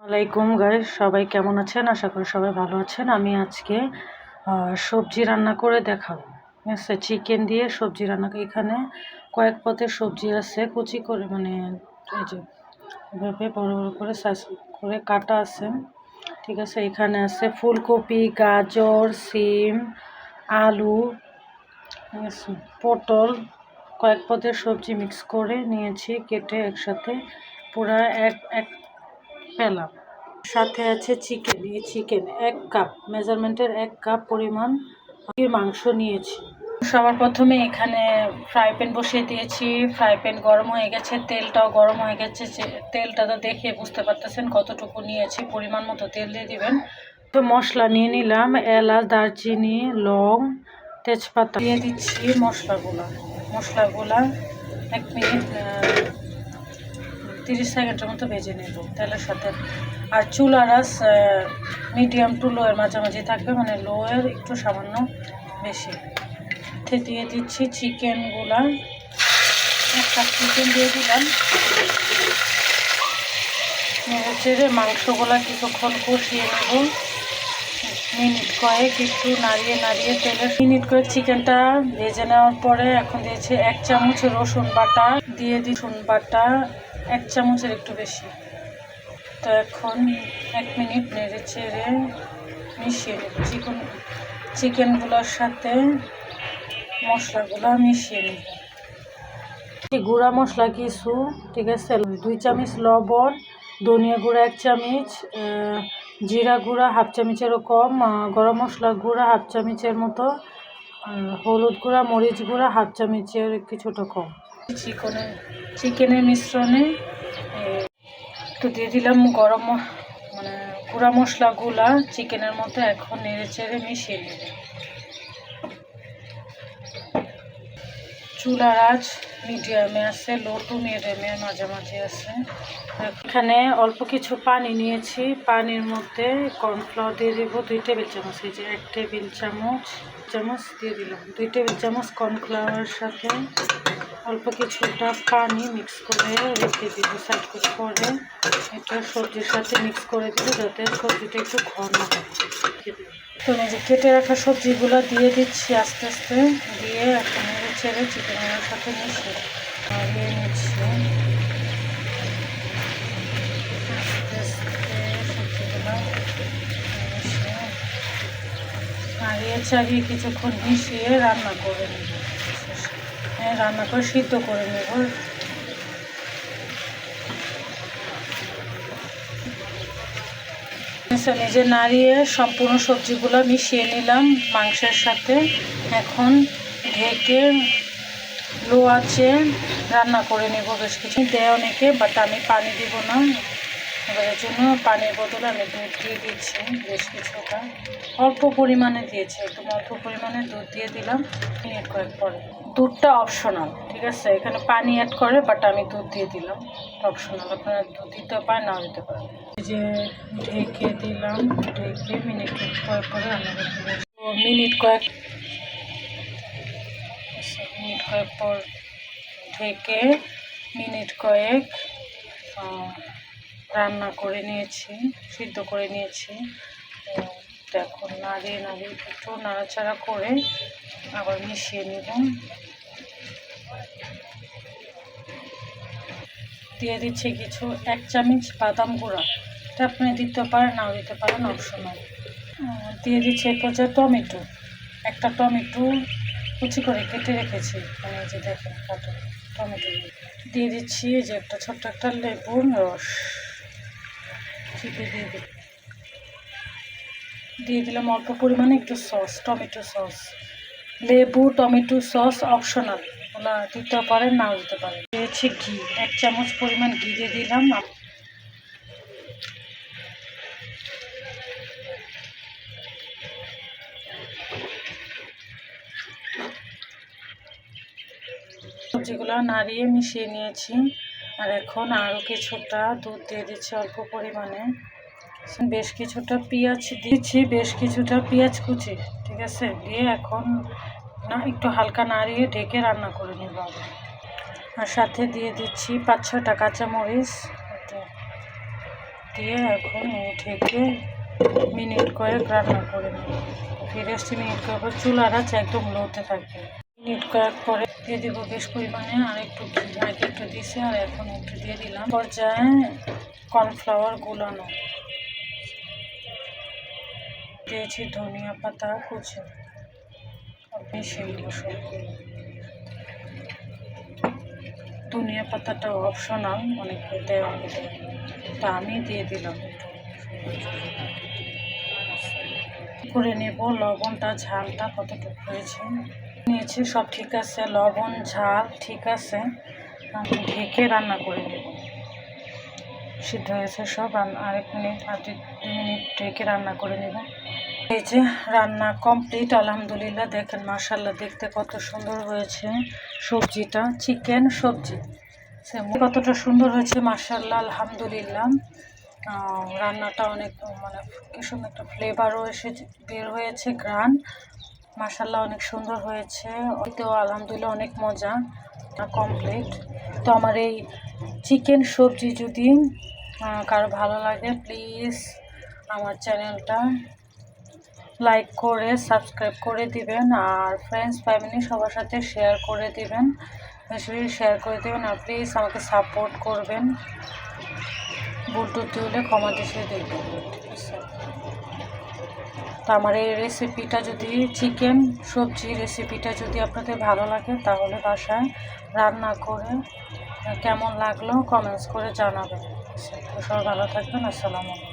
ওয়ালাইকুম গাইস, সবাই কেমন আছেন? আশা করি সবাই ভালো আছেন। আমি আজকে সবজি রান্না করে দেখাবো। ঠিক আছে, চিকেন দিয়ে সবজি রান্না। এখানে কয়েক পদের সবজি আছে, কুচি করে মানে এই যে এভাবে বড় বড় করে সাইজ করে কাটা আছে। ঠিক আছে, এখানে আছে ফুলকপি, গাজর, সিম, আলু, ঠিক আছে, পটল, কয়েক পদের সবজি মিক্স করে নিয়েছি কেটে একসাথে পুরা এক এক পেলাম। সাথে আছে চিকেন। এই চিকেন 1 কাপ, মেজারমেন্টের 1 কাপ পরিমাণ মাংস নিয়েছি। সবার প্রথমে এখানে ফ্রাই প্যান বসিয়ে দিয়েছি। ফ্রাই প্যান গরম হয়ে গেছে, তেলটাও গরম হয়ে গেছে। তেলটা তো দেখে বুঝতে পারতেছেন কতটুকু নিয়েছি। পরিমাণ মতো তেল দিয়ে দিবেন। তো মশলা নিয়ে নিলাম, এলাচ, দারচিনি, লং, তেজপাতা দিয়ে দিচ্ছি। মশলাগুলা 1 মিনিট 30 সেকেন্ডের মতো ভেজে নেব তেলের সাথে। আর চুলার আঁচ মিডিয়াম টু লোয়ের মাঝামাঝি থাকবে, মানে লোয়ের একটু সামান্য বেশি। দিয়ে দিচ্ছি চিকেনগুলা। 1 কাপ চিকেন দিয়ে দিলাম। নেড়ে মাংসগুলা কিছুক্ষণ কষিয়ে নেব, মিনিট কয়েক একটু নাড়িয়ে তেলের মিনিট কয়েক চিকেনটা ভেজে নেওয়ার পরে এখন দিয়েছি 1 চামচ রসুন বাটা। দিয়ে দিই রসুন বাটা 1 চামচের একটু বেশি। তো এখন 1 মিনিট নেড়ে চেড়ে মিশিয়ে নেব চিকেনগুলোর সাথে মশলাগুলো মিশিয়ে নেব। গুঁড়া মশলা কিছু, ঠিক আছে, 2 চামচ লবণ, ধনিয়া গুঁড়া 1 চামচ, জিরা গুঁড়া 1/2 চামচেরও কম, গরম মশলা গুঁড়া 1/2 চামচের মতো, হলুদ গুঁড়া, মরিচ গুঁড়া 1/2 চামচের কিছুটা কম। চিকেনের মিশ্রণে একটু দিয়ে দিলাম মানে গুঁড়া মশলাগুলা চিকেনের মতো। এখন নেড়ে চেড়ে মিশিয়ে নেব। চুলার আঁচ মিডিয়ামে আছে, লো টু মিডিয়ামের মাঝামাঝি আছে। এখানে অল্প কিছু পানি নিয়েছি, পানির মধ্যে কর্নফ্লাওয়ার দিয়ে দেবো 2 টেবিল চামচ। এই যে 1 টেবিল চামচ দিয়ে দিলাম। 2 টেবিল চামচ কর্নফ্লাওয়ারের সাথে অল্প কিছুটা পানি মিক্স করে রেখে দিব সাইড করে। এটা সবজির সাথে মিক্স করে দিব যাতে সবজিটা একটু ঘন হয়। তো এই যে কেটে রাখা সবজিগুলো দিয়ে দিচ্ছি আস্তে আস্তে, দিয়ে এখন ছেড়ে চিকেনের সাথে মিশিয়ে নিচ্ছি। আস্তে আস্তে সবজিগুলো নাড়িয়ে চাড়িয়ে কিছুক্ষণ মিশিয়ে রান্না করে নেব। রান্না করে সিদ্ধ করে নেব। নিজে নাড়িয়ে সম্পূর্ণ সবজিগুলো মিশিয়ে নিলাম মাংসের সাথে। এখন ঢেকে লো আঁচে রান্না করে নেব বেশ কিছু। দেয় অনেকে, বাট আমি পানি দিব না। এবারের জন্য পানির বদলে আমি দুধ দিয়ে দিচ্ছি বেশ কিছুটা, অল্প পরিমাণে দিয়েছি, একদম অল্প পরিমাণে দুধ দিয়ে দিলাম। মিনিট কয়েক পরে দুধটা অপশনাল, ঠিক আছে, এখানে পানি অ্যাড করে, বাট আমি দুধ দিয়ে দিলাম, অপশনাল, আপনারা দুধ দিতে পারেন নাও দিতে পারেন। যে ঢেকে দিলাম, ঢেকে মিনিট কয়েক পরে রান্না করতে মিনিট কয়েক পর ঢেকে মিনিট কয়েক রান্না করে নিয়েছি, সিদ্ধ করে নিয়েছি। এখন নাড়িয়ে একটু নাড়াচাড়া করে আবার মিশিয়ে নেব। দিয়ে দিচ্ছি কিছু 1 চামচ বাদাম গুঁড়া, এটা আপনি দিতে পারেন নাও দিতে পারেন, অপশনাল। দিয়ে দিচ্ছি এই পর্যায়ে টমেটো, একটা টমেটো কুচি করে কেটে রেখেছি, মানে যে দেখেন কাটা টমেটো। দিয়ে দিচ্ছি যে ছোট্ট একটা লেবুর রস চিপে দিয়ে দিলাম অল্প পরিমাণে একটু সস, টমেটো সস। লেবু টমেটো সস অপশনাল, ওরা দিতে পারেন নাও দিতে পারেন। দিয়েছি ঘি, 1 চামচ পরিমাণ ঘি দিয়ে দিলাম। সবজিগুলো নাড়িয়ে মিশিয়ে নিয়েছি। আর এখন আরও কিছুটা দুধ দিয়ে দিচ্ছি অল্প পরিমাণে। বেশ কিছুটা পেঁয়াজ দিচ্ছি, বেশ কিছুটা পেঁয়াজ কুচি, ঠিক আছে, দিয়ে এখন একটু হালকা নাড়িয়ে ঢেকে রান্না করে নেব। আর সাথে দিয়ে দিচ্ছি 5-6টা কাঁচামরিচ, দিয়ে এখন ঢেকে মিনিট কয়েক রান্না করে নেব। ফিরে আসছি মিনিট কয়েক পর, চুলার আঁচ একদম লোতে থাকবে। মিনিট কয়েক পরে দিয়ে দেবো বেশ পরিমাণে আর একটু ঘি, আগে একটু দিয়েছি আর এখন একটু দিয়ে দিলাম। পর্যায়ে কর্নফ্লাওয়ার গুলানো দিয়েছি, ধনিয়া পাতা কুচি, মিশিয়ে দেবো সবগুলো। ধনিয়া পাতাটা অপশনাল, অনেকে দেয় অনেকে, তা আমি দিয়ে দিলাম করে নেব। লবণটা ঝালটা কতটুকু হয়েছে নিয়েছি, সব ঠিক আছে, লবণ ঝাল ঠিক আছে। আমি ঢেকে রান্না করে নেব। সিদ্ধ হয়েছে সব, আরেক মিনিট আর 2 মিনিট ঢেকে রান্না করে নেব। এই যে রান্না কমপ্লিট আলহামদুলিল্লাহ। দেখেন মাশাআল্লাহ দেখতে কত সুন্দর হয়েছে সবজিটা, চিকেন সবজি কতটা সুন্দর হয়েছে মাশাআল্লাহ আলহামদুলিল্লাহ। রান্নাটা অনেক মানে কি সুন্দর একটা ফ্লেভারও এসেছে, বের হয়েছে ঘ্রাণ, মাশাআল্লাহ অনেক সুন্দর হয়েছে। ওইতেও আলহামদুলিল্লাহ অনেক মজা। কমপ্লিট। তো আমার এই চিকেন সবজি যদি কারো ভালো লাগে প্লিজ আমার চ্যানেলটা লাইক করে সাবস্ক্রাইব করে দিবেন, আর ফ্রেন্ডস ফ্যামিলি সবার সাথে শেয়ার করে দিবেন, বেশি শেয়ার করে দেবেন। আর প্লিজ আমাকে সাপোর্ট করবেন, ভুল টুটি হলে ক্ষমা দৃষ্টিতে দেখবেন, ঠিক আছে? তো আমার এই রেসিপিটা যদি চিকেন সবজি রেসিপিটা যদি আপনাদের ভালো লাগে তাহলে বাসায় রান্না করে কেমন লাগলো কমেন্টস করে জানাবেন। সবাই ভালো থাকবেন, আসসালামু আলাইকুম।